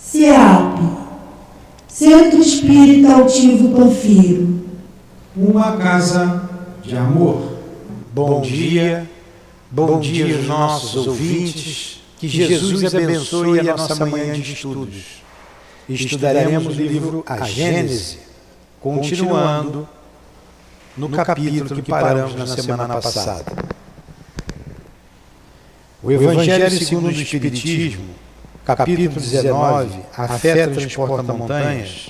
CEAP, Centro Espírita Altivo Panfiro. Uma casa de amor. Bom dia aos nossos ouvintes, que Jesus abençoe a nossa manhã de estudos. Estudaremos o livro A Gênese, continuando no capítulo que paramos na semana passada. O Evangelho segundo o Espiritismo, capítulo 19, A Fé Transporta Montanhas,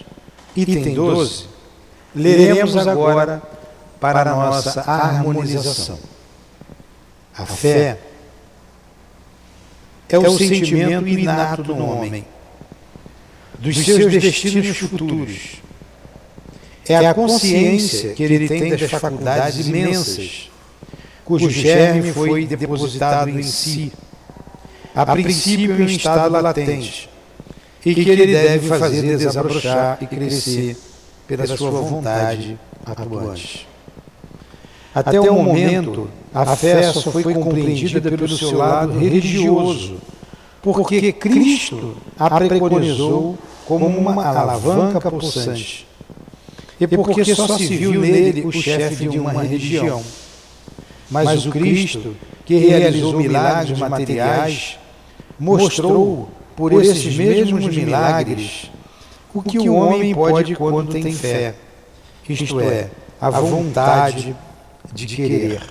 item 12, leremos agora para a nossa harmonização. A fé é o sentimento inato do homem, dos seus destinos futuros. É a consciência que ele tem das faculdades imensas, cujo germe foi depositado em si, a princípio em estado latente, e que ele deve fazer desabrochar e crescer pela sua vontade atuante. Até o momento, a fé só foi compreendida pelo seu lado religioso, porque Cristo a preconizou como uma alavanca pulsante, e porque só se viu nele o chefe de uma religião. Mas o Cristo, que realizou milagres materiais, mostrou, por esses mesmos milagres, o que o homem pode quando tem fé, isto é, a vontade de querer.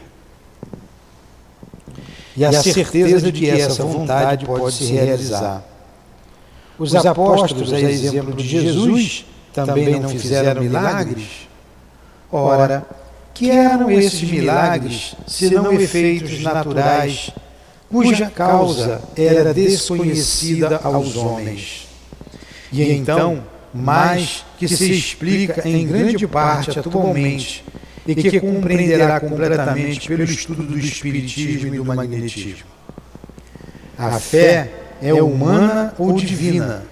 E a certeza de que essa vontade pode se realizar. Os apóstolos, a exemplo de Jesus, também não fizeram milagres? Ora, que eram esses milagres, senão efeitos naturais, cuja causa era desconhecida aos homens? E então, mais que se explica em grande parte atualmente, e que compreenderá completamente pelo estudo do Espiritismo e do Magnetismo. A fé é humana ou divina,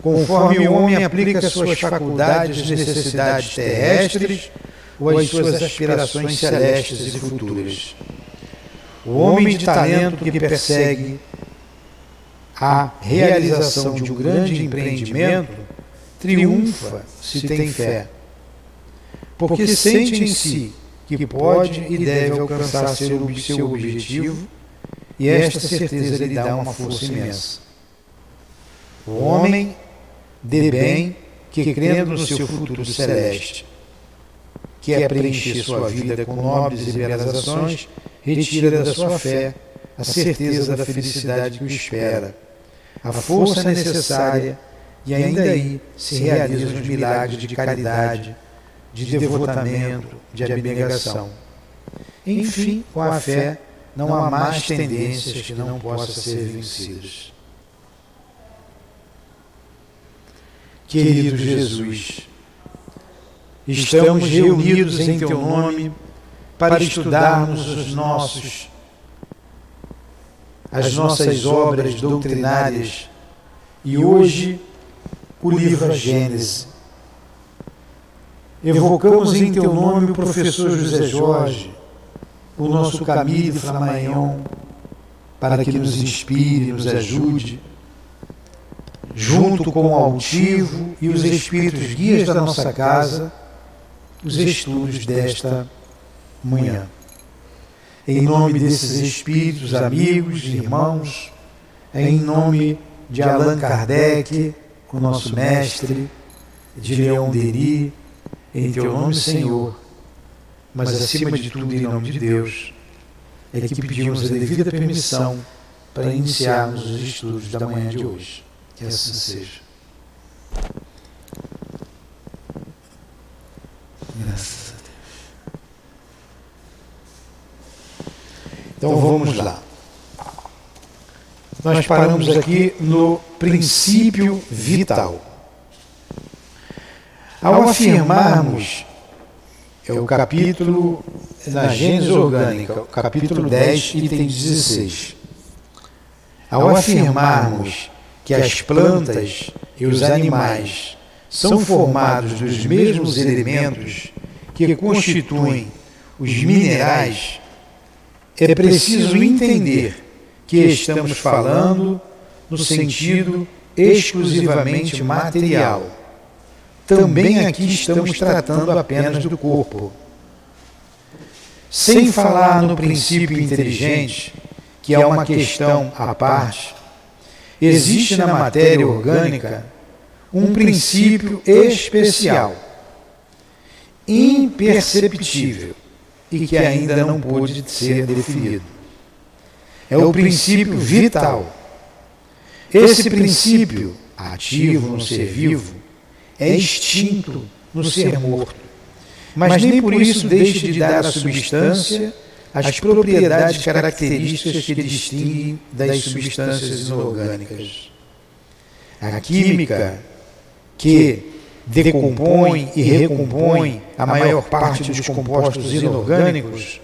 conforme o homem aplica suas faculdades às necessidades terrestres ou às suas aspirações celestes e futuras. O homem de talento que persegue a realização de um grande empreendimento triunfa se tem fé, porque sente em si que pode e deve alcançar seu objetivo, e esta certeza lhe dá uma força imensa. O homem de bem, que crendo no seu futuro celeste, que é preencher sua vida com nobres e belas ações, retira da sua fé a certeza da felicidade que o espera, a força necessária, e ainda aí se realizam os milagres de caridade, de devotamento, de abnegação. Enfim, com a fé, não há mais tendências que não possam ser vencidas. Querido Jesus, estamos reunidos em Teu nome para estudarmos as nossas obras doutrinárias, e hoje o livro A Gênese. Evocamos em Teu nome o professor José Jorge, o nosso Camille Flammarion, para que nos inspire, nos ajude, junto com o Altivo e os espíritos guias da nossa casa, os estudos desta manhã. Em nome desses espíritos, amigos, irmãos, em nome de Allan Kardec, o nosso mestre, de Leon Denis, em Teu nome, Senhor, mas acima de tudo, em nome de Deus, é que pedimos a devida permissão para iniciarmos os estudos da manhã de hoje. Que assim seja. Graças a Deus. Então vamos lá. Nós paramos aqui no princípio vital. Ao afirmarmos, é o capítulo na Gênese Orgânica, o capítulo 10, item 16. Ao afirmarmos que as plantas e os animais são formados dos mesmos elementos que constituem os minerais, é preciso entender que estamos falando no sentido exclusivamente material. Também aqui estamos tratando apenas do corpo. Sem falar no princípio inteligente, que é uma questão à parte, existe na matéria orgânica um princípio especial, imperceptível e que ainda não pôde ser definido. É o princípio vital. Esse princípio, ativo no ser vivo, é extinto no ser morto, mas nem por isso deixa de dar à substância as propriedades características que distinguem das substâncias inorgânicas. A química, que decompõe e recompõe a maior parte dos compostos inorgânicos,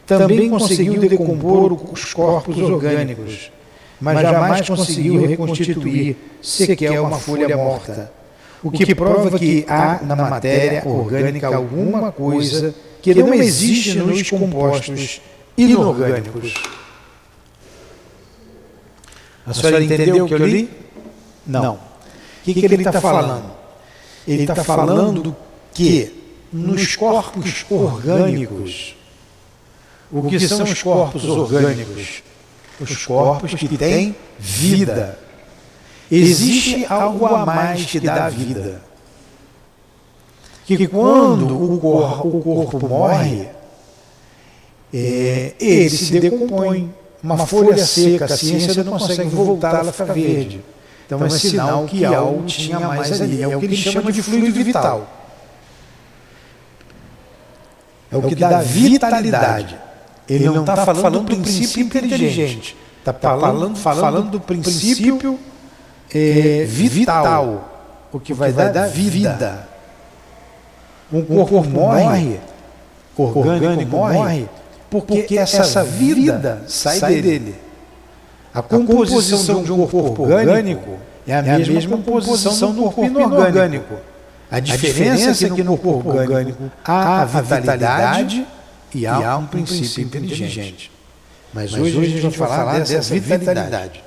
também conseguiu decompor os corpos orgânicos, mas jamais conseguiu reconstituir sequer uma folha morta, o que prova que há na matéria orgânica alguma coisa que não existe nos compostos inorgânicos. A senhora entendeu o que eu li? Não. O que ele está falando? Ele está falando que nos corpos orgânicos, o que são os corpos orgânicos? Os corpos que têm vida. Existe algo a mais que dá vida. Que quando o corpo morre, ele se decompõe. Uma folha seca, a ciência não consegue voltá-la a ficar verde. Então é sinal que algo tinha mais ali. É o que ele chama de fluido vital. É o que dá vitalidade. Ele não está falando do princípio inteligente. Está falando do princípio vital. O que vai dar vida. Um corpo morre, orgânico morre, porque essa vida sai dele. A composição de um corpo orgânico é a mesma composição do corpo inorgânico. A diferença é que no corpo orgânico há a vitalidade e há um princípio inteligente. Mas hoje a gente vai falar dessa vitalidade.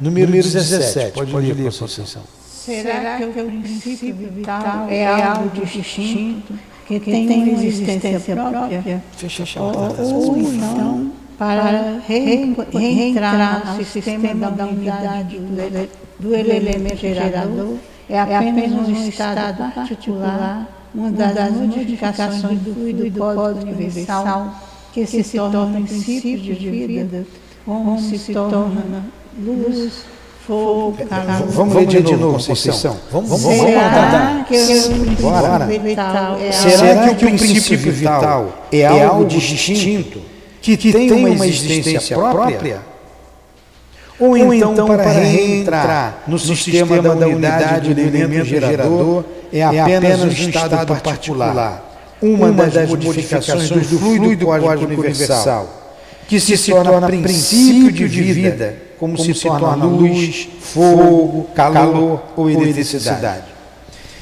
Número 17, pode ler, Conceição. Será que o princípio vital é algo distinto, que tem uma existência própria? Ou então, para reentrar no sistema da unidade do elemento gerador, é apenas um estado particular, uma das modificações do fluido código universal, que se torna princípio de vida, como se torna luz, fogo, calor. Vamos ler de novo, Conceição. Vamos Será que o princípio vital Será que o princípio vital é algo distinto, que tem uma existência própria? Ou então, para reentrar no sistema da unidade do elemento gerador, é apenas um estado particular, uma das modificações do fluido cósmico universal, que se torna princípio de vida, como se torna luz, fogo, calor ou eletricidade.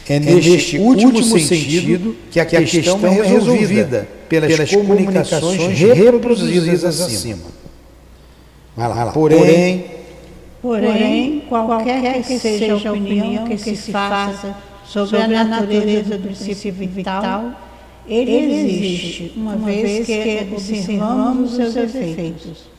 É neste último sentido que a questão é resolvida pelas comunicações reproduzidas acima. Vai lá. Porém, qualquer que seja a opinião que se faça sobre a natureza do princípio vital, ele existe, uma vez que observamos os seus efeitos.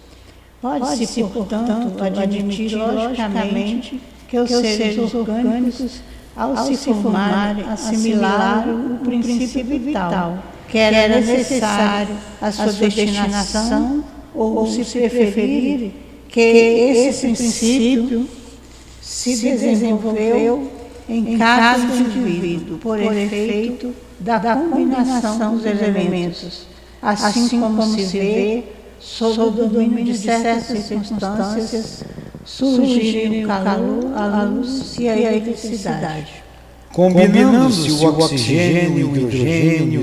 Pode-se, portanto, admitir logicamente que os seres orgânicos, ao se formarem, assimilaram o princípio vital, que era necessário à sua destinação, ou, se preferir, que esse princípio se desenvolveu em cada indivíduo por efeito da combinação dos elementos, assim como se vê, sob o domínio de certas circunstâncias, surgirem o calor, a luz e a eletricidade. Combinando-se o oxigênio, o hidrogênio,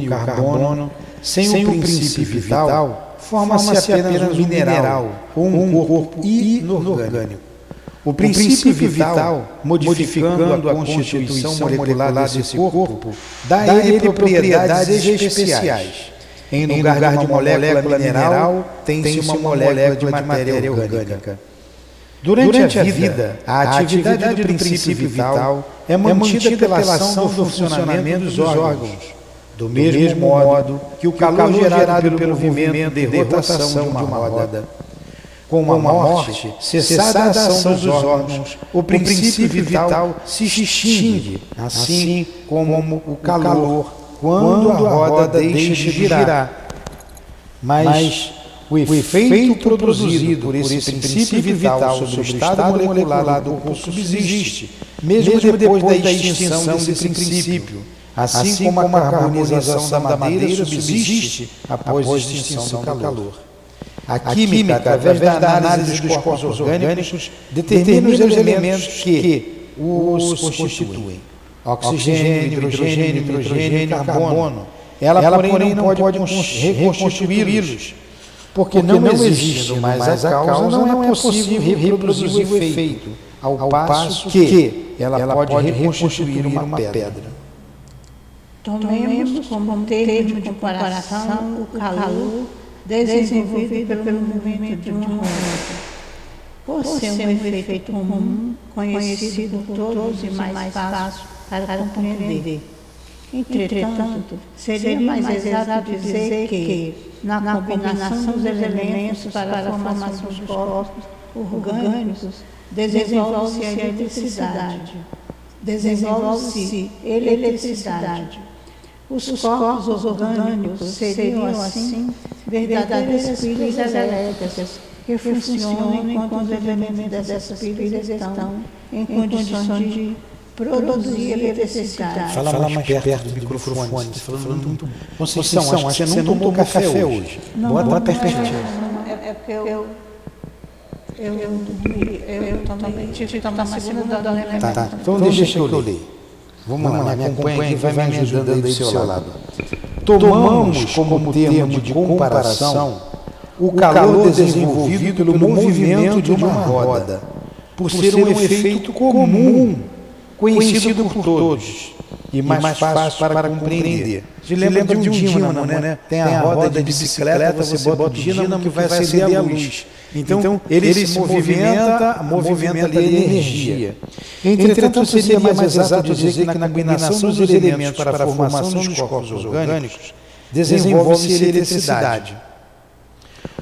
o carbono, sem o princípio vital, forma-se apenas um mineral ou um corpo inorgânico. O princípio vital, modificando a constituição molecular desse corpo, dá a ele propriedades especiais. Em lugar de molécula mineral, tem-se uma molécula de matéria orgânica. Durante a vida, a atividade do princípio vital é mantida pela ação do funcionamento dos órgãos, do mesmo modo que o calor gerado pelo movimento de rotação de uma roda. Com a morte, cessada a ação dos órgãos, o princípio vital se extingue, assim como o calor quando a roda deixa de girar. Mas o efeito produzido por esse princípio vital sobre o estado molecular do corpo subsiste, mesmo depois da extinção desse princípio, assim como a carbonização da madeira subsiste após a extinção do calor. A química, através da análise dos corpos orgânicos, determina os elementos que os constituem: oxigênio, hidrogênio, nitrogênio e carbono. Ela, porém, não pode reconstituí-los, porque não existindo mais a causa, não é possível reproduzir o efeito, ao passo que ela pode reconstituir uma pedra. Tomemos como termo de comparação o calor desenvolvido pelo movimento de uma roda. Por ser um efeito comum, conhecido por todos e mais fácil para compreender. Entretanto, seria mais exato dizer que, na combinação dos elementos para a formação dos corpos orgânicos, desenvolve-se a eletricidade. Os corpos orgânicos seriam, assim, verdadeiras pilhas elétricas que funcionam enquanto os elementos dessas pilhas estão em condições de produzir eletricidade. Fala mais perto do microfone. Você está falando muito. Conceição, acho que você não tomou café hoje. Bota pertinho. É porque eu também tive que tomar uma segunda dose. Tá. Então deixa que eu leio. Vamos lá, me acompanha aqui, vai me ajudando aí do seu lado. Tomamos como termo de comparação o calor desenvolvido pelo movimento de uma roda, por ser um efeito comum, conhecido por todos e mais fácil para compreender. Se lembra de um dínamo, né? Tem a roda de bicicleta, você bota o dínamo que vai acender a luz. Então, ele se movimenta ali a energia. Entretanto, seria mais exato dizer que na combinação dos elementos para a formação dos corpos orgânicos, desenvolve-se eletricidade.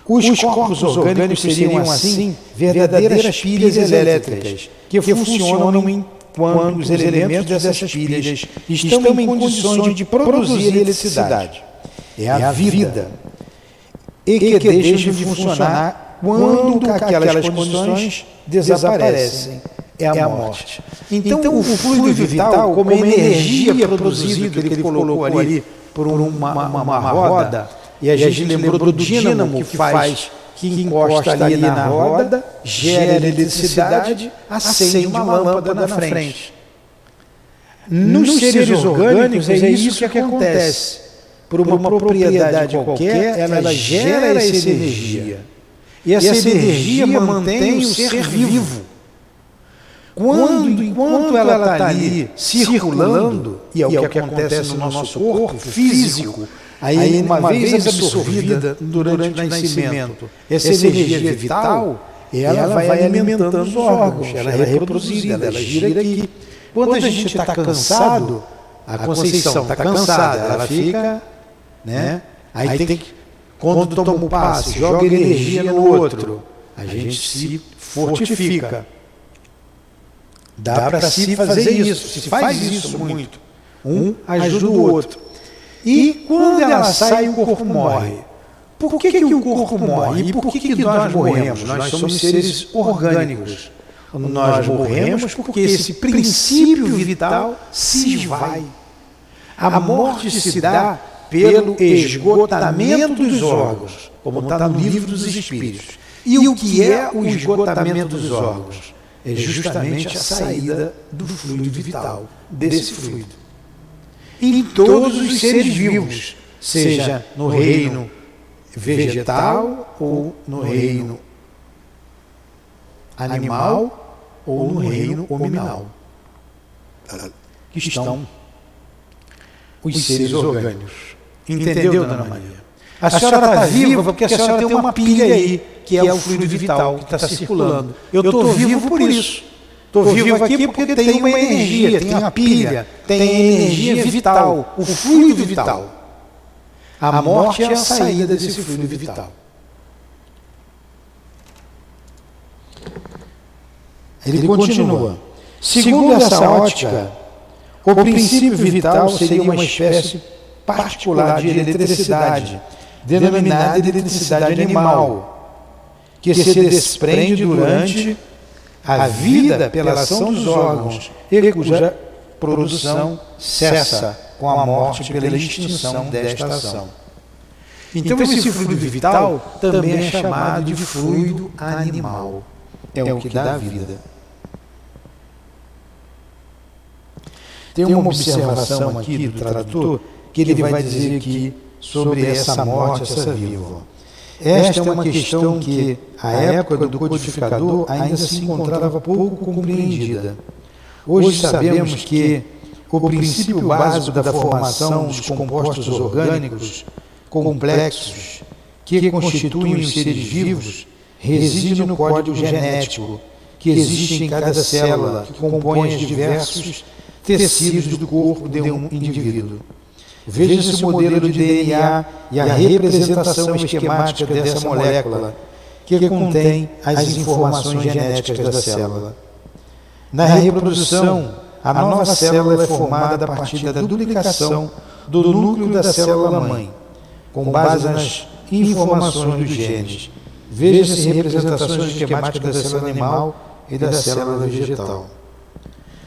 Os corpos orgânicos seriam, assim, verdadeiras pilhas elétricas, que funcionam enquanto os elementos dessas pilhas estão em condições de produzir eletricidade. É a vida, e que deixa de funcionar quando aquelas condições desaparecem, é a morte. Então, o fluido vital, como energia produzida, que ele colocou ali por uma roda, e a gente lembrou do dínamo que encosta ali na roda, gera eletricidade, acende uma lâmpada na frente. Nos seres orgânicos é isso que acontece. Por uma propriedade qualquer, ela gera essa energia. E essa energia mantém o ser vivo. Enquanto ela está ali circulando, e é o que acontece no nosso corpo físico, aí uma vez absorvida durante o nascimento, essa energia vital, ela vai alimentando os órgãos, ela é reproduzida, ela gira aqui. Quando a gente está cansado, a Conceição está cansada, ela fica, né? Aí tem que, quando toma o passe, joga energia no outro, a gente se fortifica. Dá para se fazer isso, se faz isso muito. Um ajuda o outro. E quando ela sai, o corpo morre. Por que o corpo morre? E por que nós morremos? Nós somos seres orgânicos. Nós morremos porque esse princípio vital se esvai. A morte se dá pelo esgotamento dos órgãos, como está no Livro dos Espíritos. E o que é o esgotamento dos órgãos? É justamente a saída do fluido vital, desse fluido. Em todos os seres vivos, seja no reino vegetal ou no reino animal ou no reino hominal, que estão os seres orgânicos. Entendeu, Dona Maria? A senhora está viva porque a senhora tem uma pilha aí, que é o fluido vital que está circulando. Eu estou vivo por isso. Estou vivo aqui porque tem uma energia, tem uma pilha, tem energia vital, o fluido vital. A morte é a saída desse fluido vital. Ele continua. Segundo essa ótica, o princípio vital seria uma espécie particular de eletricidade, denominada eletricidade animal, que se desprende durante a vida pela ação dos órgãos e cuja produção cessa com a morte pela extinção desta ação. Então esse fluido vital também é chamado de fluido animal. É o que dá vida. Tem uma observação aqui do tradutor que ele vai dizer aqui sobre essa morte, essa vida. Esta é uma questão que, à época do codificador, ainda se encontrava pouco compreendida. Hoje sabemos que o princípio básico da formação dos compostos orgânicos complexos que constituem os seres vivos reside no código genético que existe em cada célula que compõe os diversos tecidos do corpo de um indivíduo. Veja-se o modelo de DNA e a representação esquemática dessa molécula, que contém as informações genéticas da célula. Na reprodução, a nova célula é formada a partir da duplicação do núcleo da célula-mãe, com base nas informações dos genes. Veja-se representações esquemáticas da célula animal e da célula vegetal.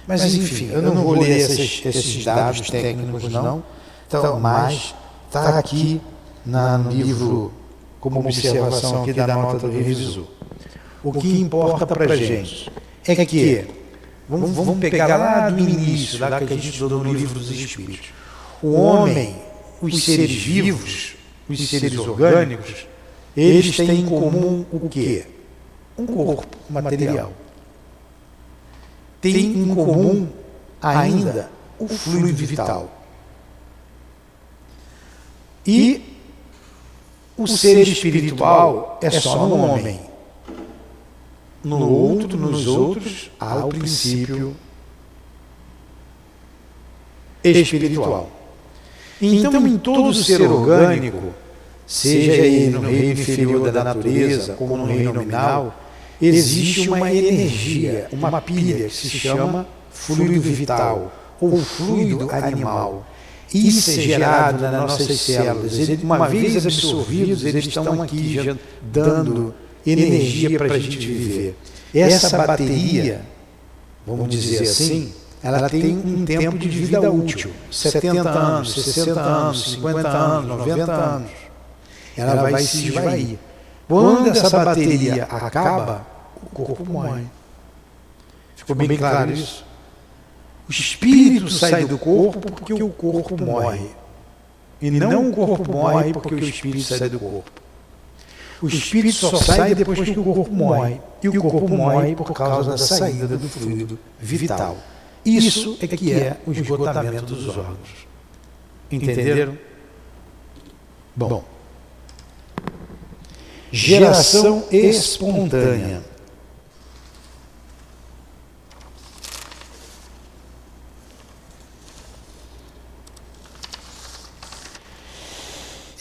Mas, enfim, eu não vou ler esses dados técnicos, não. Então, mas está aqui no livro, como observação aqui da nota do revisor. O que importa para a gente é que, vamos pegar lá do início, lá que a gente estudou no livro dos Espíritos. O homem, os seres vivos, os seres orgânicos, eles têm em comum o quê? Um corpo material. Tem em comum ainda o fluido vital. E o ser espiritual é só no homem. No outro, nos outros, há o princípio espiritual. Então, em todo ser orgânico, seja ele no reino inferior da natureza, como no reino nominal, existe uma energia, uma pilha que se chama fluido vital ou fluido animal. Isso é gerado nas nossas células. Uma vez absorvidos, eles estão aqui já dando energia para a gente viver. Essa bateria, vamos dizer assim, ela tem um tempo de vida útil. 70 anos, 60 anos, 50 anos, 90 anos. Ela vai se esvair. Quando essa bateria acaba, o corpo morre. Ficou bem claro isso? O espírito sai do corpo porque o corpo morre. E não o corpo morre porque o espírito sai do corpo. O espírito só sai depois que o corpo morre. E o corpo morre por causa da saída do fluido vital. Isso é que é o esgotamento dos órgãos. Entenderam? Bom. Geração espontânea.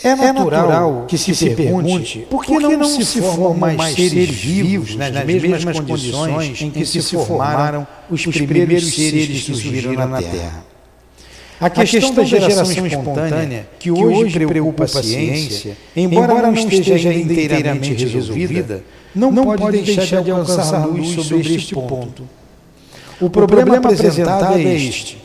É natural que se pergunte por que não se formam mais seres vivos nas mesmas condições em que se formaram os primeiros seres que surgiram na Terra. A questão da geração espontânea, que hoje preocupa a ciência, embora não esteja inteiramente resolvida, não pode deixar de alcançar luz sobre este ponto. O problema apresentado é este.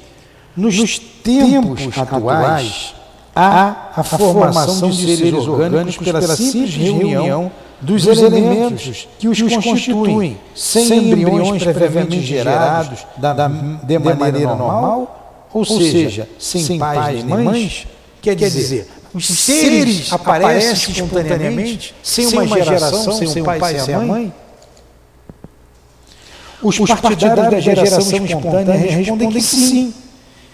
Nos tempos atuais, há a formação de seres orgânicos pela simples reunião dos elementos que os constituem, sem embriões previamente gerados de maneira normal, ou seja, sem pais nem mães. Quer dizer, os seres aparecem espontaneamente, sem uma geração, sem um pai, sem a mãe. Os partidários da geração espontânea respondem que sim,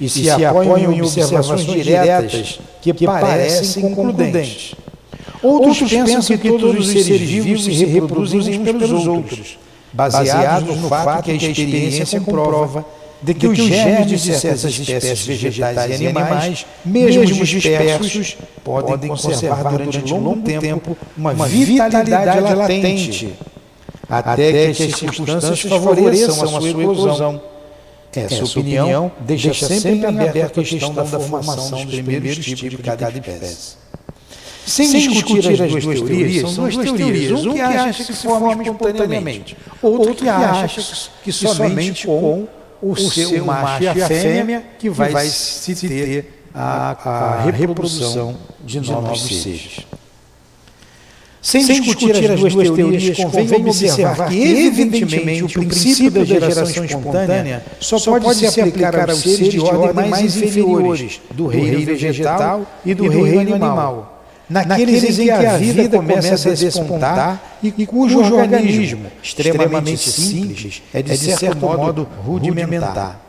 e se apoiam em observações diretas que parecem concludentes. Outros pensam que todos os seres vivos se reproduzem uns pelos outros, baseados no fato que a experiência comprova de que os germes de certas espécies vegetais e animais, mesmo dispersos, podem conservar durante longo tempo uma vitalidade latente, até que as circunstâncias favoreçam a sua eclosão. Essa opinião deixa sempre aberta a questão da formação dos primeiros tipos de cada espécie. Sem discutir as duas teorias, são duas teorias. Um que acha que se forma espontaneamente, outro que acha que somente com o seu macho e a fêmea que vai se ter a reprodução de novos seres. Sem discutir as duas teorias, convém observar que, evidentemente, o princípio da geração espontânea só pode se aplicar aos seres de ordem mais inferiores, do reino vegetal e do reino animal, naqueles em que a vida começa a despontar e cujo organismo, extremamente simples, é de certo modo rudimentar.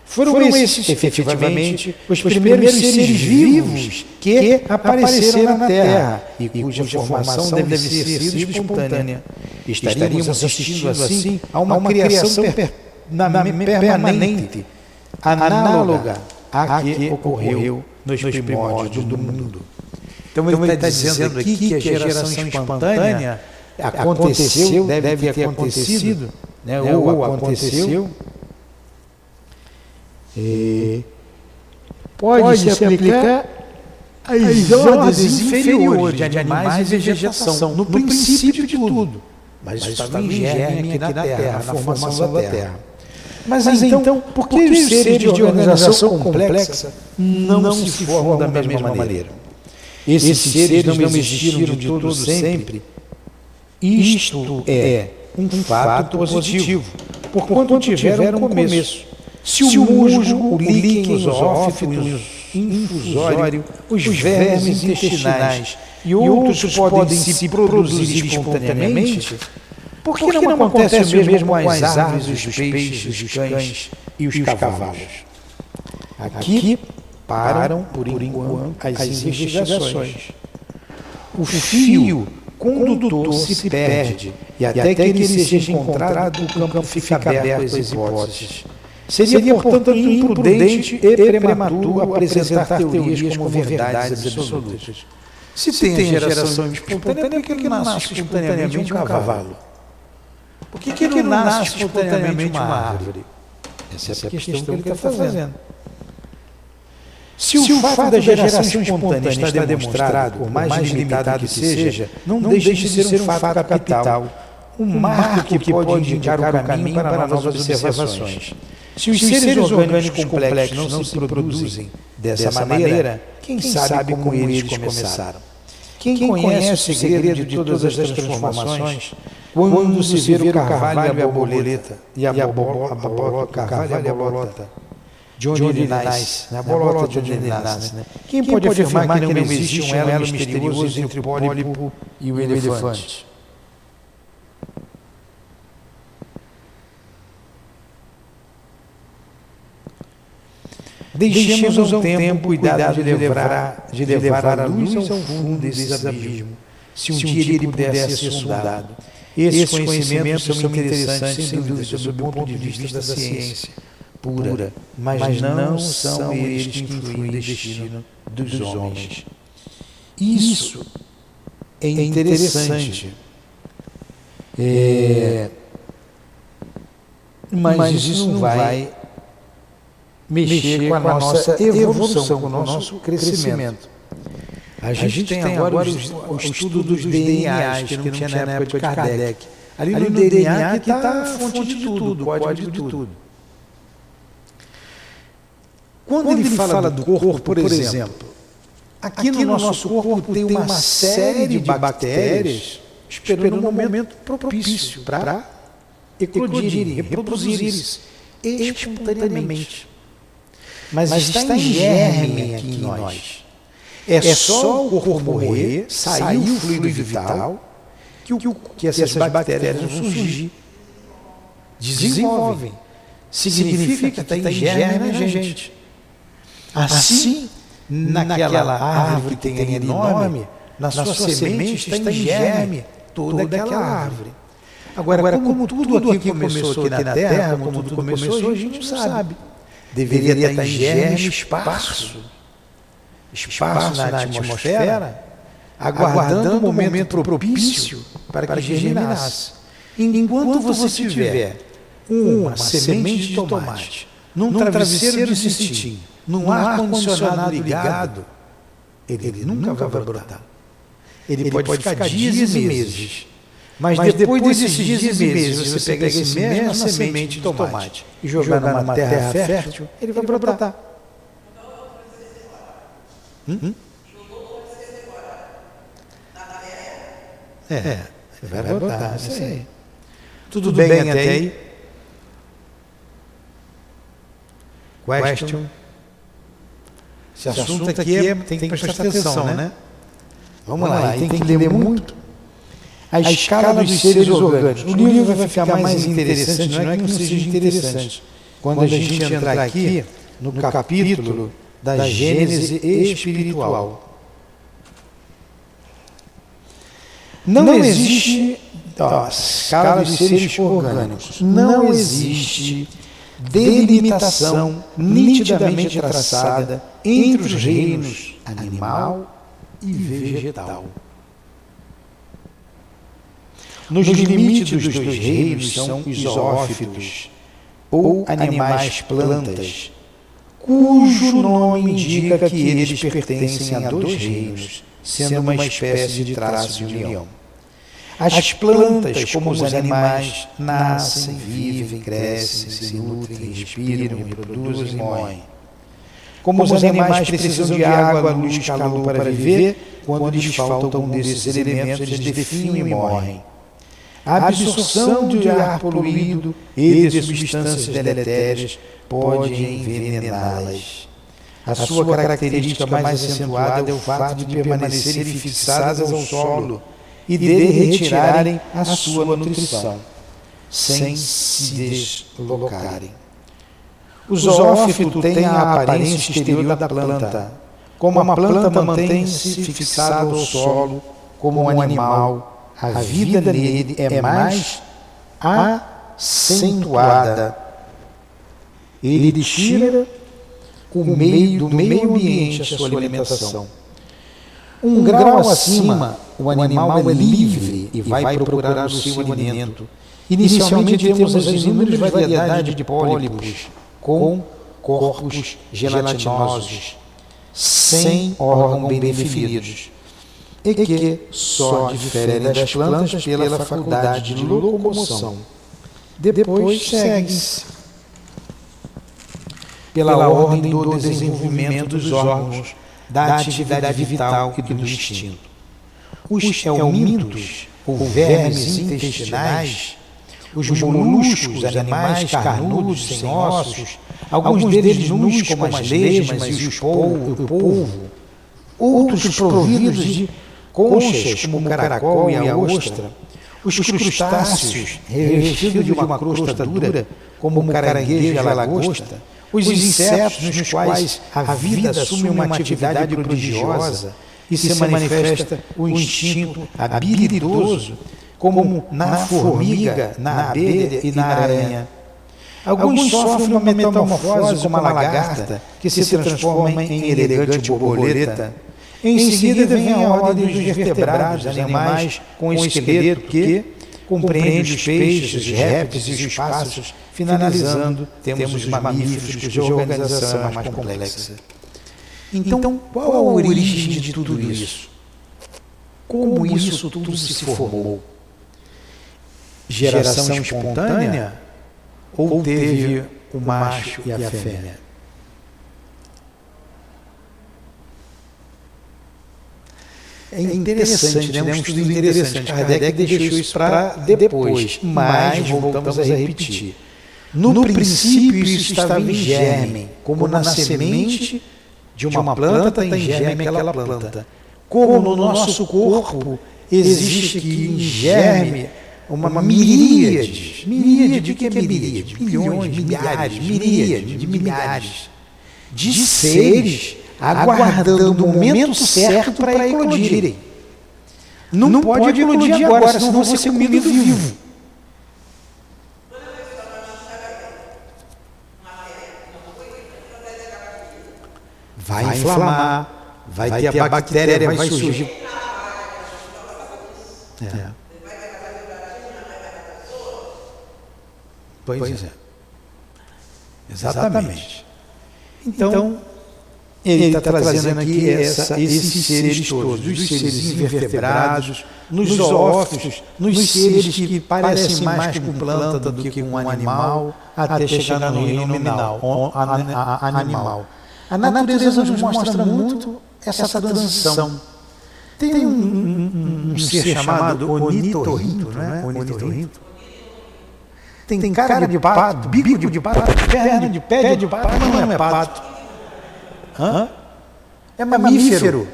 Foram esses, efetivamente, os primeiros seres vivos que apareceram na Terra e cuja formação deve ter sido espontânea. Estaríamos assistindo, assim, a uma criação permanente, análoga à que ocorreu nos primórdios do mundo. Então ele está dizendo aqui que a geração espontânea aconteceu, deve ter acontecido, né, ou aconteceu, pode se aplicar às ordens inferiores de animais e vegetação, no princípio de tudo. Mas isso está em germe aqui na Terra, na formação da Terra. Mas então, por que os seres de organização complexa não se formam da mesma maneira? Esses seres não existiram de todo sempre. Isto é um fato positivo, porquanto tiveram um começo. Se o musgo, o líquen, os zoófitos, o infusório, os vermes intestinais e outros podem se produzir espontaneamente, por que não acontece o mesmo com as aves, os peixes, os cães e os cavalos? Aqui param, por enquanto, as investigações. O fio condutor se perde e até que ele seja encontrado, o campo fica aberto às hipóteses. Seria, portanto, imprudente e prematuro apresentar teorias como verdades absolutas. Se tem a geração espontânea, por que não nasce espontaneamente um cavalo? Por que não nasce espontaneamente uma árvore? Essa é a questão que ele está fazendo. Se o fato da geração espontânea está demonstrado, por mais limitado que seja, não deixa de ser um fato capital, um marco que pode indicar o caminho para novas observações. Se os seres orgânicos complexos não se produzem dessa maneira, quem sabe como eles começaram? Quem conhece o segredo de todas estas transformações, quando se vê o carvalho e a borboleta, e a bolota, carvalho e a bolota, de onde ele nasce, a bolota de onde ele nasce, né? Quem pode afirmar que não existe um elo misterioso entre o pólipo e o elefante? Deixemos ao tempo cuidado de levar a luz ao fundo desses abismos, se um dia ele pudesse ser sondado. Esses conhecimentos são interessantes, sem dúvida, sob o ponto de vista da ciência pura, mas não são eles que influem no destino dos homens. Isso é interessante. Mas isso não vai mexer com a nossa evolução, com o nosso crescimento. A gente tem agora o estudo dos DNAs, que não tinha na época de Kardec. Ali no DNA que está a fonte de tudo, o código de tudo. Quando ele fala do corpo, por exemplo, aqui no nosso corpo tem uma série de bactérias esperando um momento propício para eclodirem, reproduzirem-se espontaneamente. Mas está em germe aqui em nós. É só o corpo morrer, sair o fluido vital, que essas bactérias vão surgir. Desenvolvem. Significa que está em germe na gente. Assim, naquela árvore que tem enorme, na sua semente está em germe toda aquela árvore. Agora, como tudo aqui começou aqui na Terra, como tudo começou, a gente não sabe. Deveria estar em germe esparso na atmosfera, aguardando um momento propício para que germinasse. Enquanto você tiver uma semente de tomate num travesseiro de cetim, num ar-condicionado ligado, ele nunca vai brotar. Ele pode ficar dias e meses. Mas depois desses dias e meses, você pega essa mesma semente de tomate e jogar numa terra fértil, ele vai brotar. Vai brotar, isso aí. Tudo bem até aí? Question? Esse assunto aqui tem que prestar atenção, né? Vamos lá, tem que ler muito. A escala dos seres orgânicos. O livro vai ficar mais interessante, não é que não seja interessante. Quando a gente entrar aqui no capítulo da Gênese espiritual. Não existe escala dos seres orgânicos. Não existe delimitação nitidamente traçada entre os reinos animal e vegetal. Nos limites dos dois reinos são os zoófitos, ou animais plantas, cujo nome indica que eles pertencem a dois reinos, sendo uma espécie de traço de união. As plantas, como os animais, nascem, vivem, crescem, se nutrem, respiram, reproduzem e morrem. Como os animais precisam de água, luz, calor para viver, quando lhes falta algum desses elementos, eles definham e morrem. A absorção de ar poluído e de substâncias deletérias pode envenená-las. A sua característica mais acentuada é o fato de permanecerem fixadas ao solo e dele retirarem a sua nutrição, sem se deslocarem. O zoófito tem a aparência exterior da planta. Como a planta mantém-se fixada ao solo, como um animal, a vida nele é mais acentuada. Ele tira do meio ambiente a sua alimentação. Um grau acima, o animal é livre e vai procurar o seu alimento. Inicialmente temos as inúmeras variedades de pólipos com corpos gelatinosos, sem órgãos bem definidos, e que só diferem das plantas pela faculdade de locomoção. Depois segue-se pela ordem do desenvolvimento dos órgãos, da atividade vital e do instinto. Os helmintos, ou vermes intestinais, os moluscos, animais carnudos sem ossos, alguns deles nus como as lesmas e o polvo, outros providos de conchas como o caracol e a ostra, os crustáceos revestidos de uma crosta dura como o caranguejo e a lagosta, os insetos nos quais a vida assume uma atividade prodigiosa e se manifesta o instinto habilidoso, como na formiga, na abelha e na aranha. Alguns sofrem uma metamorfose como a lagarta, que se transforma em elegante borboleta. Em seguida vem a ordem dos vertebrados, animais com esqueleto que compreende os peixes, os répteis e os pássaros. Finalizando, temos os mamíferos, cuja organização é mais complexa. Então, qual a origem de tudo isso? Como isso tudo se formou? Geração espontânea? Ou teve o macho e a fêmea? É interessante, né? Um estudo interessante. Kardec deixou isso para depois, mas voltamos a repetir. No princípio, isso estava em germe, como na semente de uma planta está em germe aquela planta. Como no nosso corpo existe aqui em germe uma miríade. Miríade, o que é miríade? Milhões, milhares, miríade de milhares de seres aguardando o momento certo para eclodirem. Não pode eclodir agora, senão você ser comido vivo. Vai inflamar, vai ter a bactéria, vai surgir. Pois é. Exatamente. Então, ele está trazendo aqui esses seres todos, dos seres invertebrados, nos zoófitos, nos seres que parecem mais com planta do que com animal, até chegar no reino animal. A natureza nos mostra muito essa transição. Tem um ser chamado onitorrinco, não é? Onitorrinco. Tem cara de pato, bico de pato, perna de pé de pato, mas não é pato. É mamífero.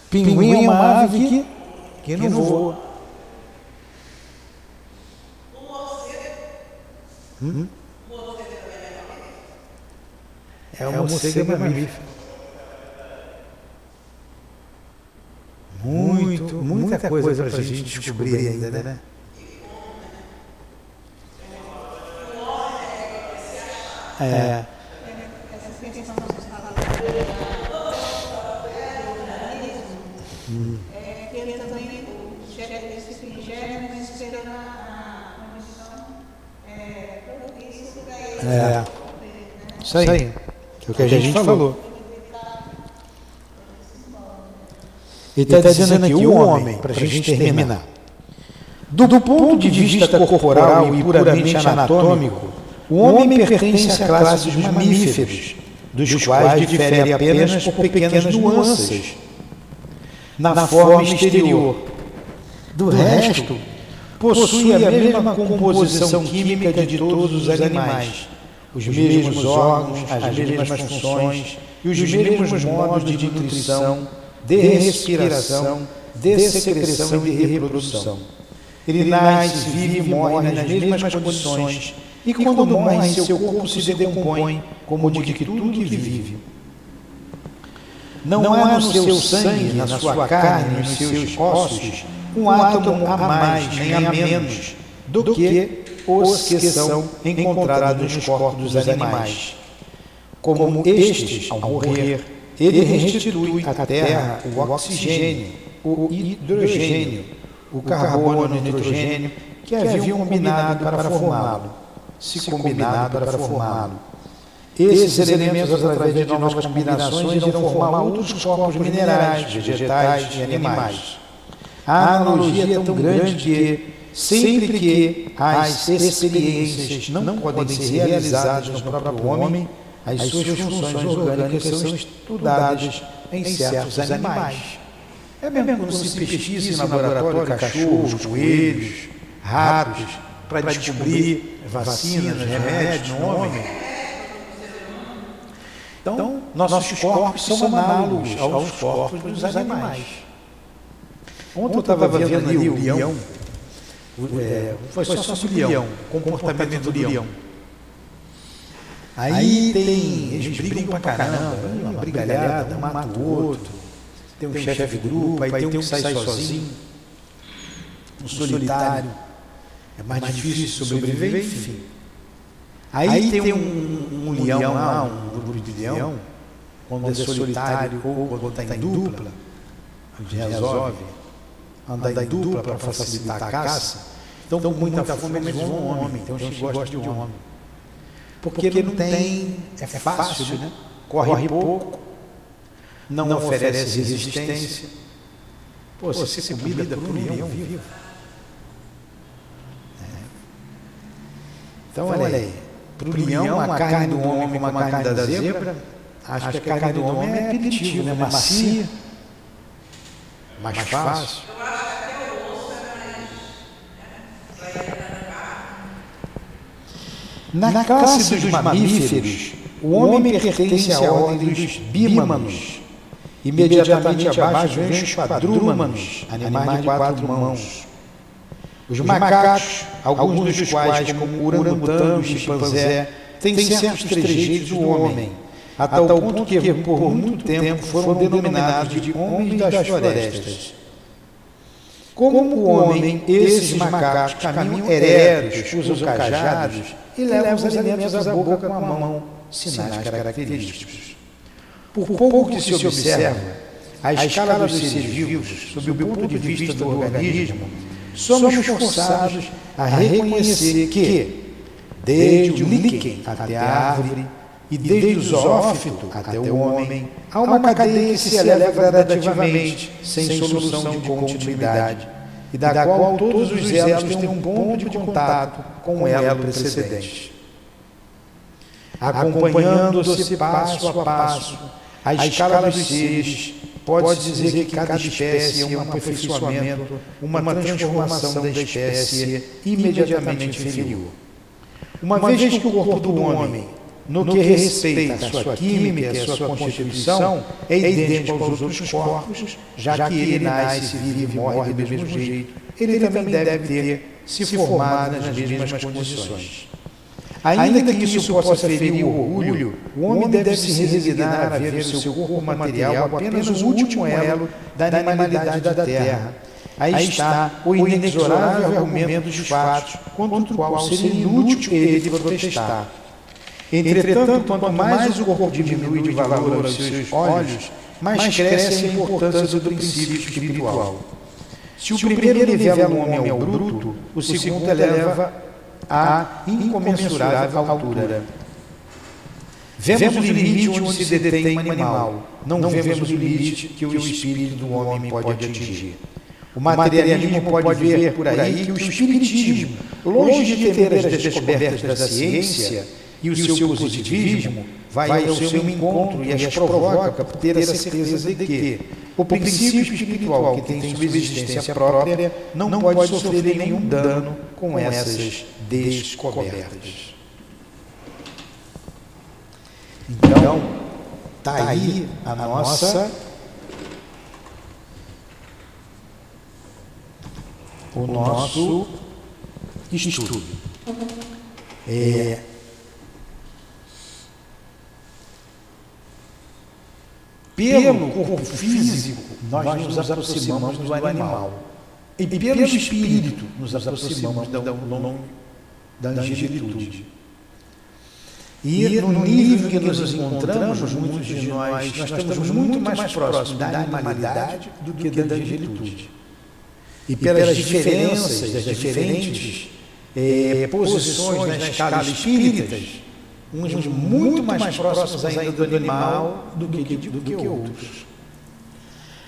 Pinguim é uma ave que não voa. É um morcego mamífero. Muita coisa para a gente descobrir ainda, né? Ele também gera uma esperança. Isso aí. É o que a gente falou. Ele está dizendo aqui, o homem, para a gente terminar, do ponto de vista corporal e puramente anatômico, o homem pertence à classe dos mamíferos, dos quais difere apenas por pequenas nuances na forma exterior. Do resto, possui a mesma composição química de todos os animais, os mesmos órgãos, as mesmas funções e os mesmos modos de nutrição, de respiração, de secreção e de reprodução. Ele nasce, vive e morre nas mesmas condições, e quando morre, seu corpo se decompõe como de que tudo que vive. Não há no seu sangue, na sua carne, nos seus ossos, um átomo a mais nem a menos do que os que são encontrados nos corpos dos animais. Como estes, ao morrer, ele restitui à Terra o oxigênio, o hidrogênio, o carbono e o nitrogênio que haviam combinado para formá-lo. Esses elementos, através de novas combinações, irão formar outros corpos minerais, vegetais e animais. A analogia é tão grande que, sempre que as experiências não podem ser realizadas no próprio homem, as suas funções orgânicas são estudadas em certos animais. É mesmo quando se pesquisa em laboratório cachorros, coelhos, ratos, para descobrir vacinas, remédios no homem. Então, nossos corpos são análogos aos corpos dos animais. Ontem eu estava vendo ali o leão, foi só sobre o leão, o comportamento do leão. Aí eles brigam pra caramba, uma brigalhada, um mata o outro, tem um chefe de grupo, aí tem um que sai sozinho, um solitário, é mais difícil sobreviver, enfim. Aí tem um leão lá, um grupo de leão, quando é solitário ou quando está em dupla, a gente resolve andar em dupla para facilitar a caça. Então, com muita fome, eles vão ao homem, então a gente gosta de homem. Porque não tem, é fácil, né? Corre pouco, não oferece resistência. Pô, se você comida por um leão vivo. Então, olha aí, para o leão, a carne do homem como a carne da zebra, acho que a carne do homem é apelitivo, né? Macia, mais fácil. Na classe dos mamíferos, o homem pertence à ordem dos bímanos. Imediatamente abaixo vem os quadrúmanos, animais de 4 mãos. Os macacos, alguns dos quais, como o orangotango e o chimpanzé, têm certos trejeitos do homem, a tal ponto que por muito tempo foram denominados de homens das florestas. Como o homem, esses macacos caminham eretos, usam cajados e levam os alimentos à boca com a mão, sinais característicos. Por pouco que se observa a escala dos seres vivos, sob o ponto de vista do organismo, somos forçados a reconhecer que, desde o líquen até a árvore, e desde o zoófito até o homem, há uma cadeia que se eleva gradativamente, sem solução de continuidade, e da qual todos os elos têm um ponto de contato com o elo precedente. Acompanhando-se passo a passo a escala dos seres, pode-se dizer que cada espécie é um aperfeiçoamento, uma transformação da espécie imediatamente inferior. Uma vez que o corpo do homem, no que respeita à sua química e à sua constituição, é idêntico aos outros corpos, já que ele nasce, vive e morre do mesmo jeito, ele também deve ter se formado nas mesmas condições. Ainda que isso possa ferir o orgulho, o homem deve se resignar a ver o seu corpo material apenas o último elo da animalidade da terra. Aí está o inexorável argumento dos fatos, contra o qual seria inútil ele protestar. Entretanto, quanto mais o corpo diminui de valor aos seus olhos, mais cresce a importância do princípio espiritual. Se o primeiro nivela o homem ao bruto, o segundo eleva a incomensurável altura. Vemos o limite onde se detém um animal, não vemos o limite que o espírito do homem pode atingir. O materialismo pode ver por aí que o espiritismo, longe de temer as descobertas da ciência e o seu positivismo, vai ao seu encontro e as provoca por ter a certeza de que o princípio espiritual que tem subsistência própria não pode sofrer nenhum dano com essas descobertas. Então, está aí a o nosso estudo. Pelo corpo físico, nós nos aproximamos do animal. E pelo espírito, nos aproximamos da angelitude. E no nível que nos encontramos, muitos de nós estamos muito mais próximos da animalidade do que da angelitude. E pelas diferenças das diferentes posições na escala espíritas, uns muito mais próximos ainda do animal do que outros.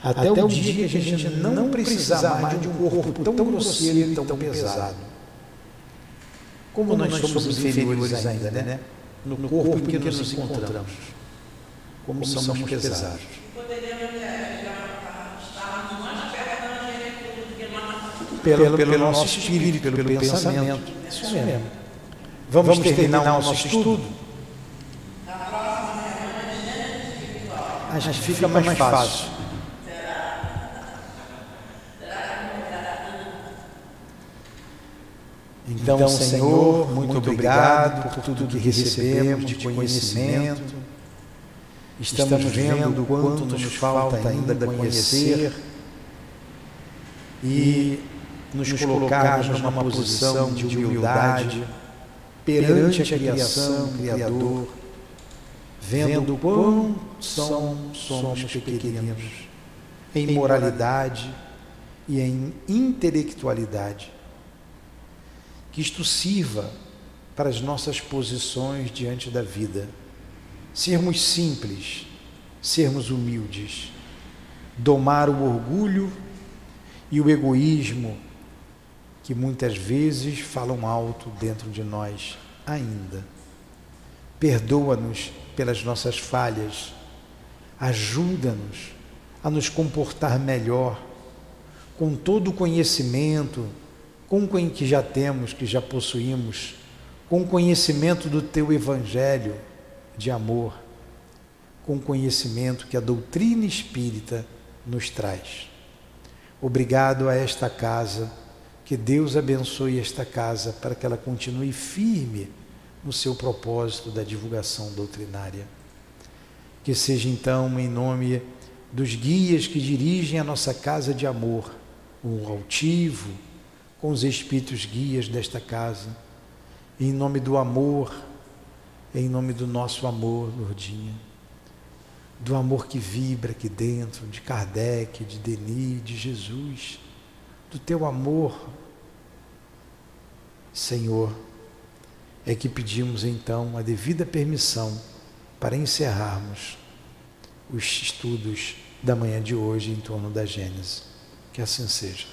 Até o dia que a gente não precisar mais de um corpo tão grosseiro e tão pesado. Como nós somos inferiores ainda, né? No corpo em que nos encontramos. Como somos pesados. Pelo nosso espírito, pelo pensamento. Isso mesmo. Vamos terminar o nosso estudo? Acho que fica mais fácil. Então, Senhor, muito obrigado por tudo que recebemos de conhecimento. Estamos vendo o quanto nos falta ainda conhecer e nos colocarmos numa posição de humildade perante a criação, o Criador, vendo o quão somos pequeninos em moralidade e em intelectualidade. Que isto sirva para as nossas posições diante da vida. Sermos simples, sermos humildes, domar o orgulho e o egoísmo que muitas vezes falam alto dentro de nós ainda. Perdoa-nos pelas nossas falhas, ajuda-nos a nos comportar melhor, com todo o conhecimento com o que já temos, que já possuímos, com o conhecimento do Teu Evangelho de amor, com o conhecimento que a doutrina espírita nos traz. Obrigado a esta casa, que Deus abençoe esta casa para que ela continue firme no seu propósito da divulgação doutrinária. Que seja então em nome dos guias que dirigem a nossa casa de amor, o altivo, com os espíritos guias desta casa, em nome do amor, em nome do nosso amor, Lourdinha, do amor que vibra aqui dentro, de Kardec, de Denis, de Jesus, do teu amor, Senhor, é que pedimos então a devida permissão para encerrarmos os estudos da manhã de hoje em torno da Gênese. Que assim seja.